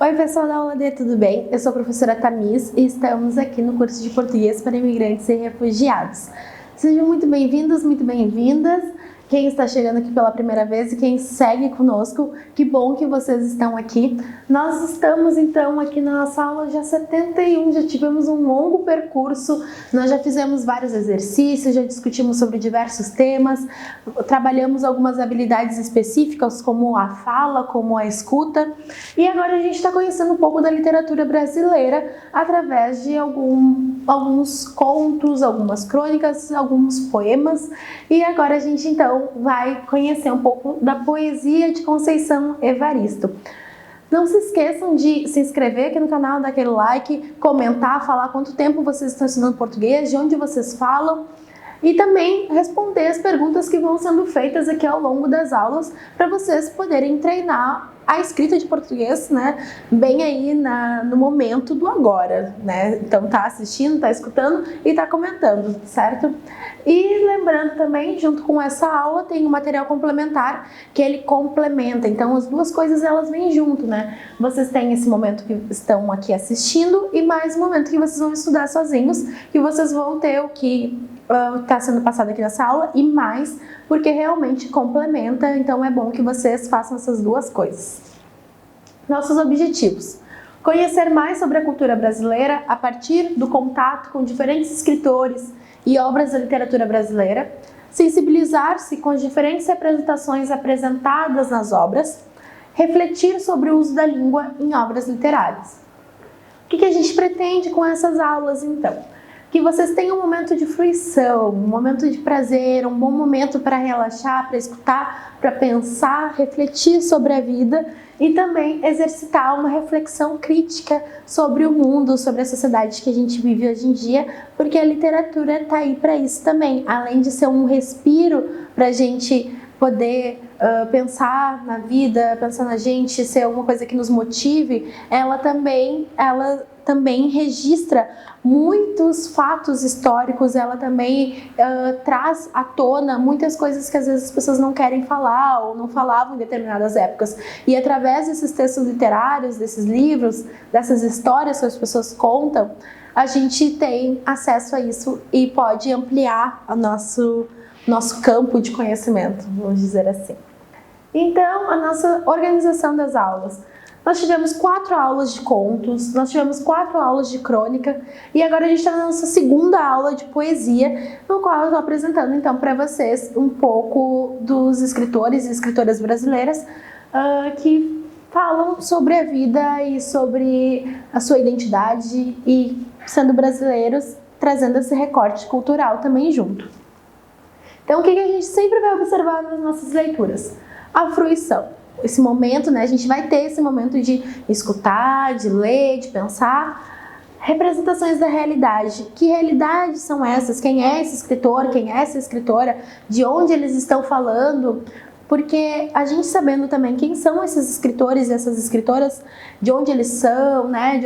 Oi pessoal da Aula D, tudo bem? Eu sou a professora Tamis e estamos aqui no curso de Português para Imigrantes e Refugiados. Sejam muito bem-vindos, muito bem-vindas. Quem está chegando aqui pela primeira vez e quem segue conosco, que bom que vocês estão aqui. Nós estamos então aqui na nossa aula já 71, já tivemos um longo percurso, nós já fizemos vários exercícios, já discutimos sobre diversos temas, trabalhamos algumas habilidades específicas como a fala, como a escuta, e agora a gente está conhecendo um pouco da literatura brasileira através de alguns contos, algumas crônicas, alguns poemas, e agora a gente então vai conhecer um pouco da poesia de Conceição Evaristo. Não se esqueçam de se inscrever aqui no canal, dar aquele like, comentar, falar quanto tempo vocês estão estudando português, de onde vocês falam e também responder as perguntas que vão sendo feitas aqui ao longo das aulas para vocês poderem treinar a escrita de português, né, bem aí no momento do agora, né? Então tá assistindo, tá escutando e tá comentando, certo? E lembrando também, junto com essa aula, tem um material complementar que ele complementa. Então as duas coisas elas vêm junto, né? Vocês têm esse momento que estão aqui assistindo e mais um momento que vocês vão estudar sozinhos, que vocês vão ter o que está sendo passado aqui nessa aula e mais, porque realmente complementa, então é bom que vocês façam essas duas coisas. Nossos objetivos: conhecer mais sobre a cultura brasileira a partir do contato com diferentes escritores e obras da literatura brasileira, sensibilizar-se com as diferentes representações apresentadas nas obras, refletir sobre o uso da língua em obras literárias. O que a gente pretende com essas aulas, então? Que vocês tenham um momento de fruição, um momento de prazer, um bom momento para relaxar, para escutar, para pensar, refletir sobre a vida e também exercitar uma reflexão crítica sobre o mundo, sobre a sociedade que a gente vive hoje em dia, porque a literatura está aí para isso também, além de ser um respiro para a gente poder pensar na vida, pensar na gente, ser alguma coisa que nos motive, ela também registra muitos fatos históricos, ela também traz à tona muitas coisas que às vezes as pessoas não querem falar ou não falavam em determinadas épocas. E através desses textos literários, desses livros, dessas histórias que as pessoas contam, a gente tem acesso a isso e pode ampliar o nosso campo de conhecimento, vamos dizer assim. Então, a nossa organização das aulas. Nós tivemos 4 aulas de contos, nós tivemos 4 aulas de crônica e agora a gente está na nossa segunda aula de poesia, no qual eu estou apresentando então para vocês um pouco dos escritores e escritoras brasileiras que falam sobre a vida e sobre a sua identidade e, sendo brasileiros, trazendo esse recorte cultural também junto. Então, o que a gente sempre vai observar nas nossas leituras? A fruição. Esse momento, né? A gente vai ter esse momento de escutar, de ler, de pensar. Representações da realidade. Que realidades são essas? Quem é esse escritor? Quem é essa escritora? De onde eles estão falando? Porque a gente sabendo também quem são esses escritores e essas escritoras, de onde eles são, né,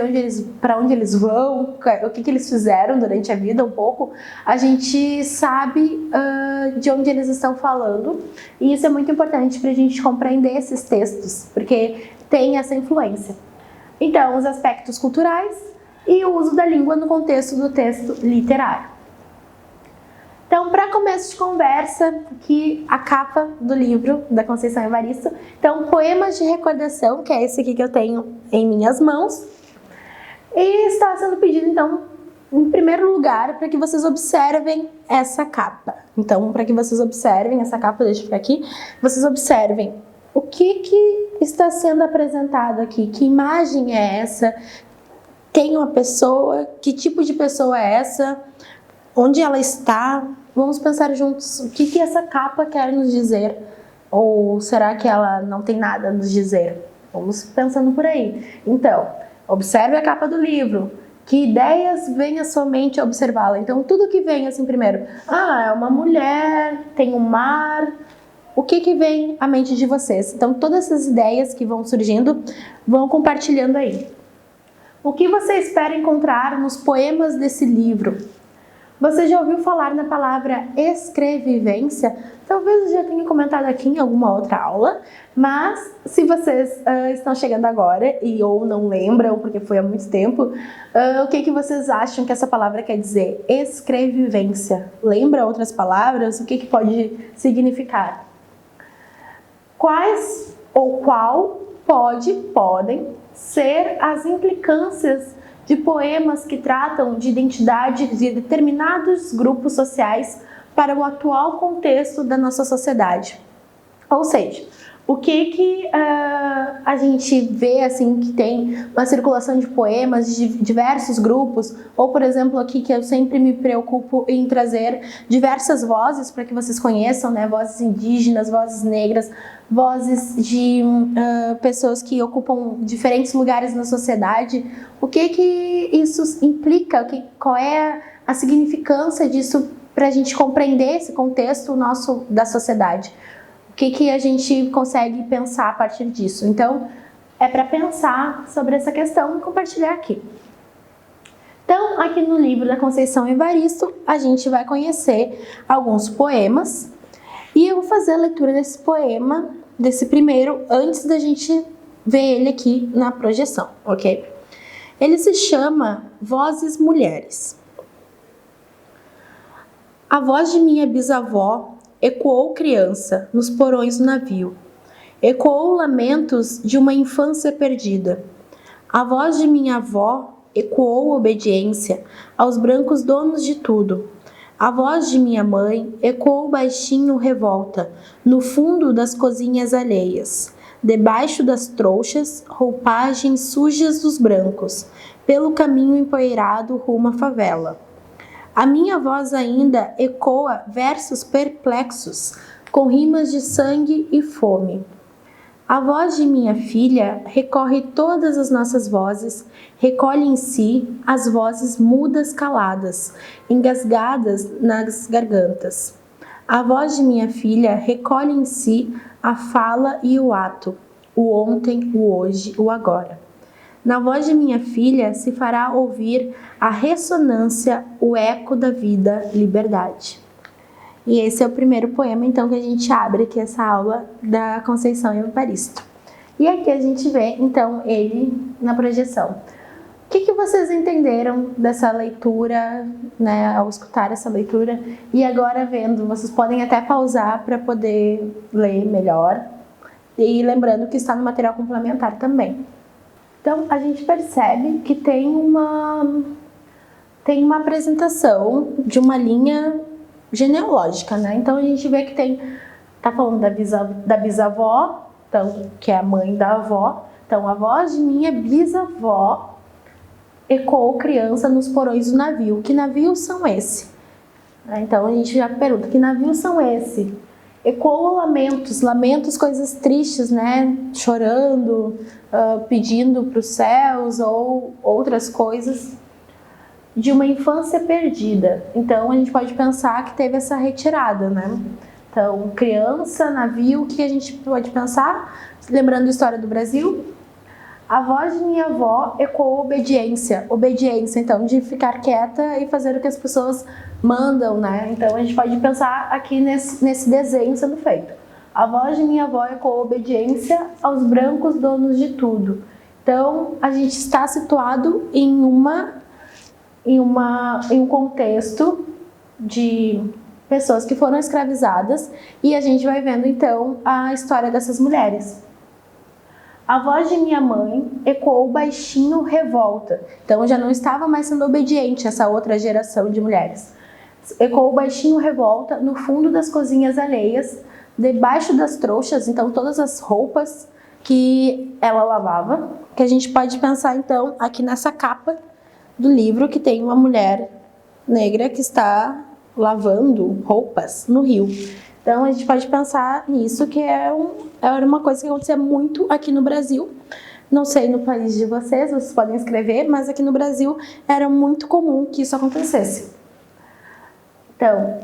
para onde eles vão, o que eles fizeram durante a vida um pouco, a gente sabe de onde eles estão falando, e isso é muito importante para a gente compreender esses textos, porque tem essa influência. Então, os aspectos culturais e o uso da língua no contexto do texto literário. Então, para começo de conversa, aqui a capa do livro da Conceição Evaristo. Então, Poemas de Recordação, que é esse aqui que eu tenho em minhas mãos. E está sendo pedido, então, em primeiro lugar, para que vocês observem essa capa. Então, para que vocês observem essa capa, deixa eu ficar aqui, vocês observem o que está sendo apresentado aqui, que imagem é essa, quem é uma pessoa, que tipo de pessoa é essa, onde ela está. Vamos pensar juntos o que essa capa quer nos dizer, ou será que ela não tem nada a nos dizer? Vamos pensando por aí. Então, observe a capa do livro. Que ideias vêm à sua mente observá-la? Então, tudo que vem assim primeiro, é uma mulher, tem um mar. O que vem à mente de vocês? Então, todas essas ideias que vão surgindo, vão compartilhando aí. O que você espera encontrar nos poemas desse livro? Você já ouviu falar na palavra escrevivência? Talvez eu já tenha comentado aqui em alguma outra aula, mas se vocês estão chegando agora ou não lembram, porque foi há muito tempo, o que vocês acham que essa palavra quer dizer? Escrevivência. Lembra outras palavras? O que pode significar? Quais ou qual podem ser as implicâncias de poemas que tratam de identidades de determinados grupos sociais para o atual contexto da nossa sociedade. Ou seja, o que a gente vê assim que tem uma circulação de poemas de diversos grupos, ou por exemplo aqui que eu sempre me preocupo em trazer diversas vozes para que vocês conheçam, né? Vozes indígenas, vozes negras, vozes de pessoas que ocupam diferentes lugares na sociedade. O que isso implica? Qual é a significância disso para a gente compreender esse contexto nosso da sociedade? O que a gente consegue pensar a partir disso? Então, é para pensar sobre essa questão e compartilhar aqui. Então, aqui no livro da Conceição Evaristo, a gente vai conhecer alguns poemas e eu vou fazer a leitura desse poema, desse primeiro, antes da gente ver ele aqui na projeção, ok? Ele se chama Vozes Mulheres. A voz de minha bisavó ecoou criança nos porões do navio. Ecoou lamentos de uma infância perdida. A voz de minha avó ecoou obediência aos brancos donos de tudo. A voz de minha mãe ecoou baixinho revolta no fundo das cozinhas alheias, debaixo das trouxas, roupagens sujas dos brancos, pelo caminho empoeirado rumo à favela. A minha voz ainda ecoa versos perplexos, com rimas de sangue e fome. A voz de minha filha recorre todas as nossas vozes, recolhe em si as vozes mudas caladas, engasgadas nas gargantas. A voz de minha filha recolhe em si a fala e o ato, o ontem, o hoje, o agora. Na voz de minha filha se fará ouvir a ressonância, o eco da vida, liberdade. E esse é o primeiro poema, então, que a gente abre aqui essa aula da Conceição Evaristo. E aqui a gente vê, então, ele na projeção. O que vocês entenderam dessa leitura, né, ao escutar essa leitura? E agora vendo, vocês podem até pausar para poder ler melhor. E lembrando que está no material complementar também. Então, a gente percebe que tem uma apresentação de uma linha genealógica, né? Então, a gente vê que tá falando da bisavó, então, que é a mãe da avó. Então, a voz de minha bisavó ecoou criança nos porões do navio. Que navios são esses? Então, a gente já pergunta, que navios são esses? Ecoou lamentos, coisas tristes, né? Chorando, pedindo para os céus ou outras coisas de uma infância perdida. Então, a gente pode pensar que teve essa retirada, né? Então, criança, navio, o que a gente pode pensar? Lembrando a história do Brasil, a voz de minha avó ecoou obediência. Obediência, então, de ficar quieta e fazer o que as pessoas mandam, né? Então, a gente pode pensar aqui nesse desenho sendo feito. A voz de minha avó ecoou obediência aos brancos donos de tudo. Então, a gente está situado em um contexto de pessoas que foram escravizadas e a gente vai vendo, então, a história dessas mulheres. A voz de minha mãe ecoou baixinho revolta. Então, já não estava mais sendo obediente essa outra geração de mulheres. Ecoou baixinho revolta no fundo das cozinhas alheias, debaixo das trouxas, então todas as roupas que ela lavava, que a gente pode pensar então aqui nessa capa do livro que tem uma mulher negra que está lavando roupas no rio. Então a gente pode pensar nisso, que era uma coisa que acontecia muito aqui no Brasil. Não sei no país de vocês podem escrever, mas aqui no Brasil era muito comum que isso acontecesse. Então,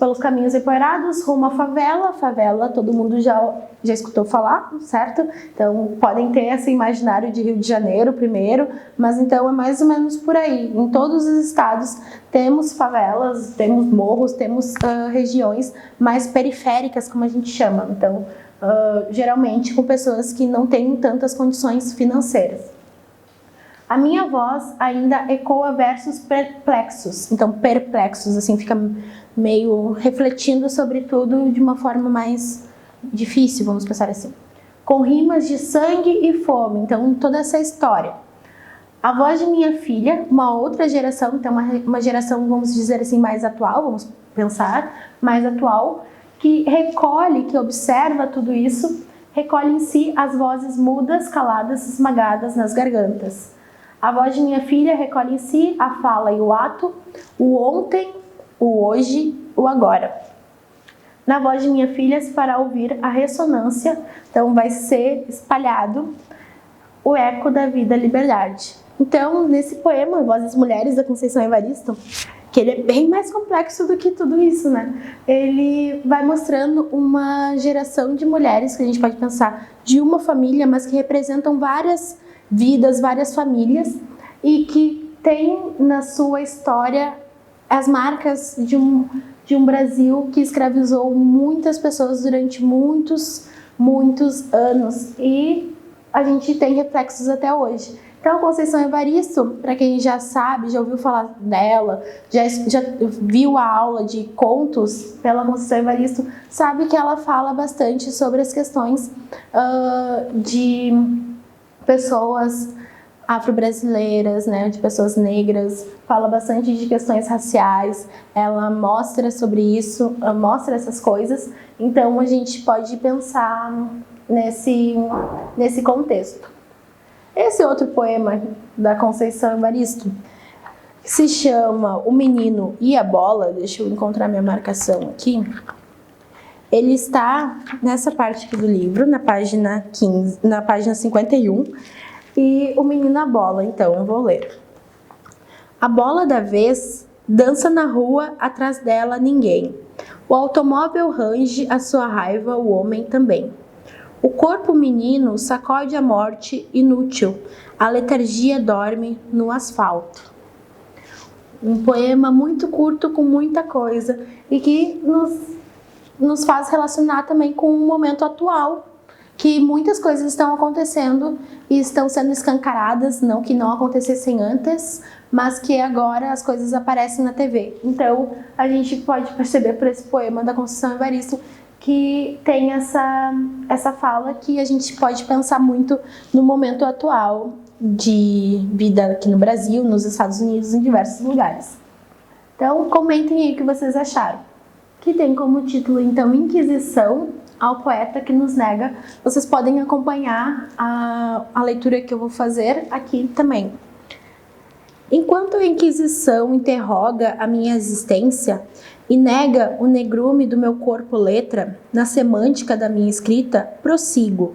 pelos caminhos empoeirados, rumo à favela. Favela, todo mundo já escutou falar, certo? Então, podem ter esse imaginário de Rio de Janeiro primeiro, mas então é mais ou menos por aí. Em todos os estados temos favelas, temos morros, temos regiões mais periféricas, como a gente chama. Então, geralmente com pessoas que não têm tantas condições financeiras. A minha voz ainda ecoa versos perplexos. Então, perplexos, assim, fica meio refletindo sobre tudo de uma forma mais difícil, vamos pensar assim. Com rimas de sangue e fome. Então, toda essa história. A voz de minha filha, uma outra geração, então uma geração, vamos dizer assim, mais atual, vamos pensar, mais atual, que recolhe, que observa tudo isso, recolhe em si as vozes mudas, caladas, esmagadas nas gargantas. A voz de minha filha recolhe em si a fala e o ato, o ontem, o hoje, o agora. Na voz de minha filha se fará ouvir a ressonância, então vai ser espalhado o eco da vida e liberdade. Então, nesse poema, Vozes Mulheres, da Conceição Evaristo, que ele é bem mais complexo do que tudo isso, né? Ele vai mostrando uma geração de mulheres, que a gente pode pensar de uma família, mas que representam várias vidas, várias famílias, e que tem na sua história as marcas de um Brasil que escravizou muitas pessoas durante muitos anos, e a gente tem reflexos até hoje. Então, a Conceição Evaristo, para quem já sabe, já ouviu falar dela, já viu a aula de contos pela Conceição Evaristo, sabe que ela fala bastante sobre as questões de pessoas afro-brasileiras, né, de pessoas negras, fala bastante de questões raciais, ela mostra sobre isso, mostra essas coisas, então a gente pode pensar nesse contexto. Esse outro poema da Conceição Evaristo se chama O Menino e a Bola, deixa eu encontrar minha marcação aqui. Ele está nessa parte aqui do livro, na página 15, na página 51, e o menino e a bola, então eu vou ler. A bola da vez dança na rua, atrás dela ninguém. O automóvel range a sua raiva, o homem também. O corpo menino sacode a morte inútil, a letargia dorme no asfalto. Um poema muito curto, com muita coisa, e que nos faz relacionar também com o momento atual, que muitas coisas estão acontecendo e estão sendo escancaradas, não que não acontecessem antes, mas que agora as coisas aparecem na TV. Então, a gente pode perceber por esse poema da Conceição Evaristo que tem essa fala que a gente pode pensar muito no momento atual de vida aqui no Brasil, nos Estados Unidos, em diversos lugares. Então, comentem aí o que vocês acharam. Que tem como título, então, Inquisição ao Poeta que nos nega. Vocês podem acompanhar a leitura que eu vou fazer aqui também. Enquanto a Inquisição interroga a minha existência e nega o negrume do meu corpo letra, na semântica da minha escrita, prossigo.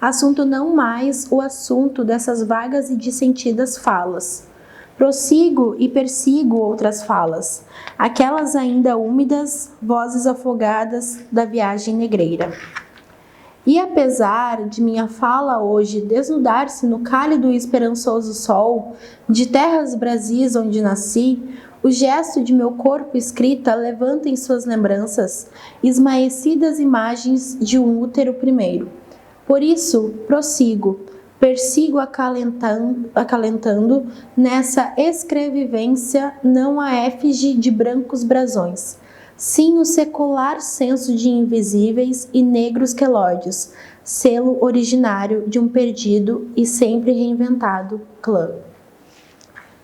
Assunto não mais o assunto dessas vagas e dissentidas falas. Prossigo e persigo outras falas, aquelas ainda úmidas, vozes afogadas da viagem negreira. E apesar de minha fala hoje desnudar-se no cálido e esperançoso sol de terras brasis onde nasci, o gesto de meu corpo escrita levanta em suas lembranças esmaecidas imagens de um útero primeiro. Por isso, prossigo, persigo acalentando nessa escrevivência não a efígie de brancos brasões, sim o secular senso de invisíveis e negros quelóides, selo originário de um perdido e sempre reinventado clã.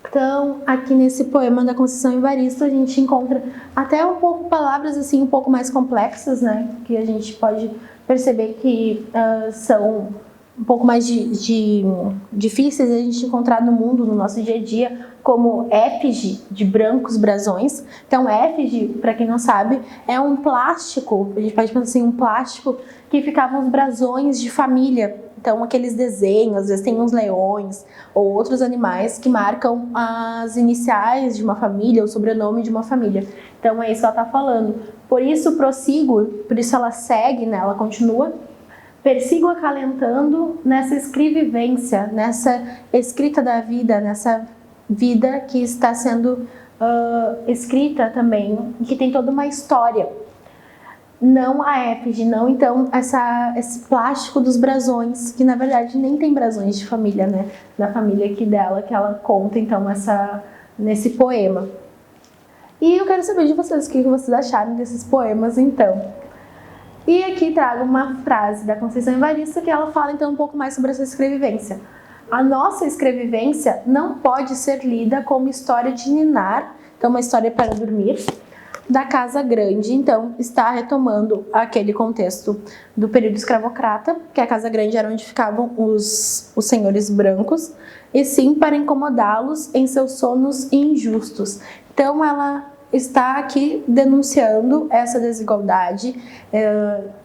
Então, aqui nesse poema da Conceição Evaristo, a gente encontra até um pouco palavras assim um pouco mais complexas, né? Que a gente pode perceber que são um pouco mais difíceis de a gente encontrar no mundo, no nosso dia a dia, como efígie de brancos brasões. Então, efígie, para quem não sabe, é um plástico, a gente pode pensar assim, um plástico que ficavam os brasões de família Então, aqueles desenhos, às vezes tem uns leões ou outros animais que marcam as iniciais de uma família, o sobrenome de uma família. Então, é isso que ela está falando. Por isso, prossigo, por isso ela segue, né? Ela continua. Persigo acalentando nessa escrevivência, nessa escrita da vida, nessa vida que está sendo escrita também, que tem toda uma história. Não a efígie, não então esse plástico dos brasões, que na verdade nem tem brasões de família, né? Da família aqui dela, que ela conta então nesse poema. E eu quero saber de vocês o que vocês acharam desses poemas então. E aqui trago uma frase da Conceição Evaristo que ela fala então um pouco mais sobre essa escrevivência. A nossa escrevivência não pode ser lida como história de ninar, então uma história para dormir, da casa grande. Então está retomando aquele contexto do período escravocrata, que a casa grande era onde ficavam os senhores brancos, e sim para incomodá-los em seus sonos injustos. Então ela está aqui denunciando essa desigualdade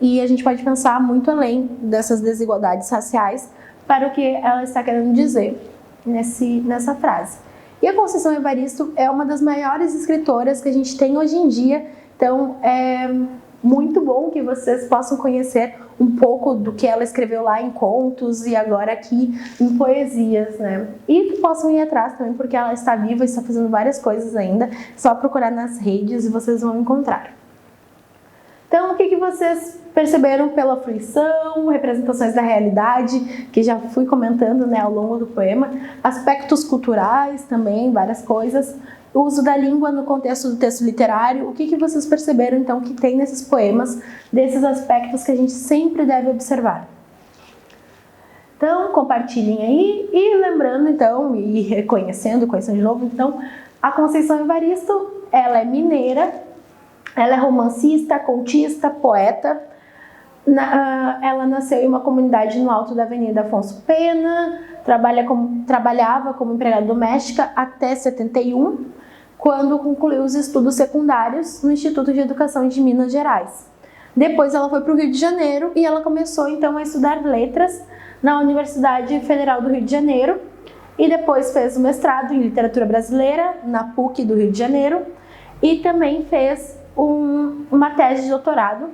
e a gente pode pensar muito além dessas desigualdades raciais para o que ela está querendo dizer nessa frase. E a Conceição Evaristo é uma das maiores escritoras que a gente tem hoje em dia, então é muito bom que vocês possam conhecer um pouco do que ela escreveu lá em contos e agora aqui em poesias, né? E que possam ir atrás também, porque ela está viva e está fazendo várias coisas ainda, só procurar nas redes e vocês vão encontrar. Então, o que vocês perceberam pela fruição, representações da realidade, que já fui comentando, né, ao longo do poema, aspectos culturais também, várias coisas, o uso da língua no contexto do texto literário, o que vocês perceberam então que tem nesses poemas, desses aspectos que a gente sempre deve observar. Então, compartilhem aí e lembrando então, e reconhecendo, conhecendo de novo, então, a Conceição Evaristo, ela é mineira, ela é romancista, contista, poeta. Ela nasceu em uma comunidade no alto da Avenida Afonso Pena, trabalhava como empregada doméstica até 71, quando concluiu os estudos secundários no Instituto de Educação de Minas Gerais. Depois ela foi para o Rio de Janeiro e ela começou então a estudar letras na Universidade Federal do Rio de Janeiro e depois fez o mestrado em literatura brasileira na PUC do Rio de Janeiro e também fez uma tese de doutorado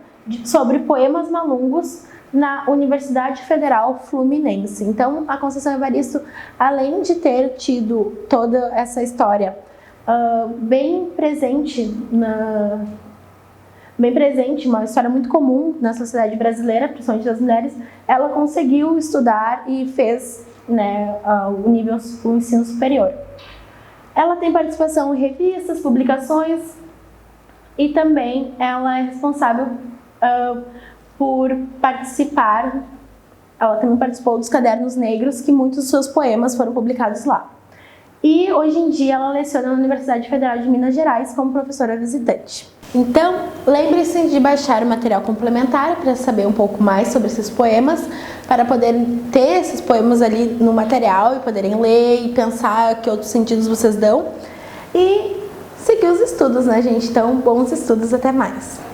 sobre poemas malungos na Universidade Federal Fluminense. Então, a Conceição Evaristo, além de ter tido toda essa história bem presente, uma história muito comum na sociedade brasileira, principalmente das mulheres, ela conseguiu estudar e fez, né, o ensino superior. Ela tem participação em revistas, publicações, e também ela é responsável por participar, ela também participou dos Cadernos Negros, que muitos dos seus poemas foram publicados lá. E hoje em dia ela leciona na Universidade Federal de Minas Gerais como professora visitante. Então, lembre-se de baixar o material complementar para saber um pouco mais sobre esses poemas, para poderem ter esses poemas ali no material e poderem ler e pensar que outros sentidos vocês dão. E seguir os estudos, né, gente? Então, bons estudos, até mais!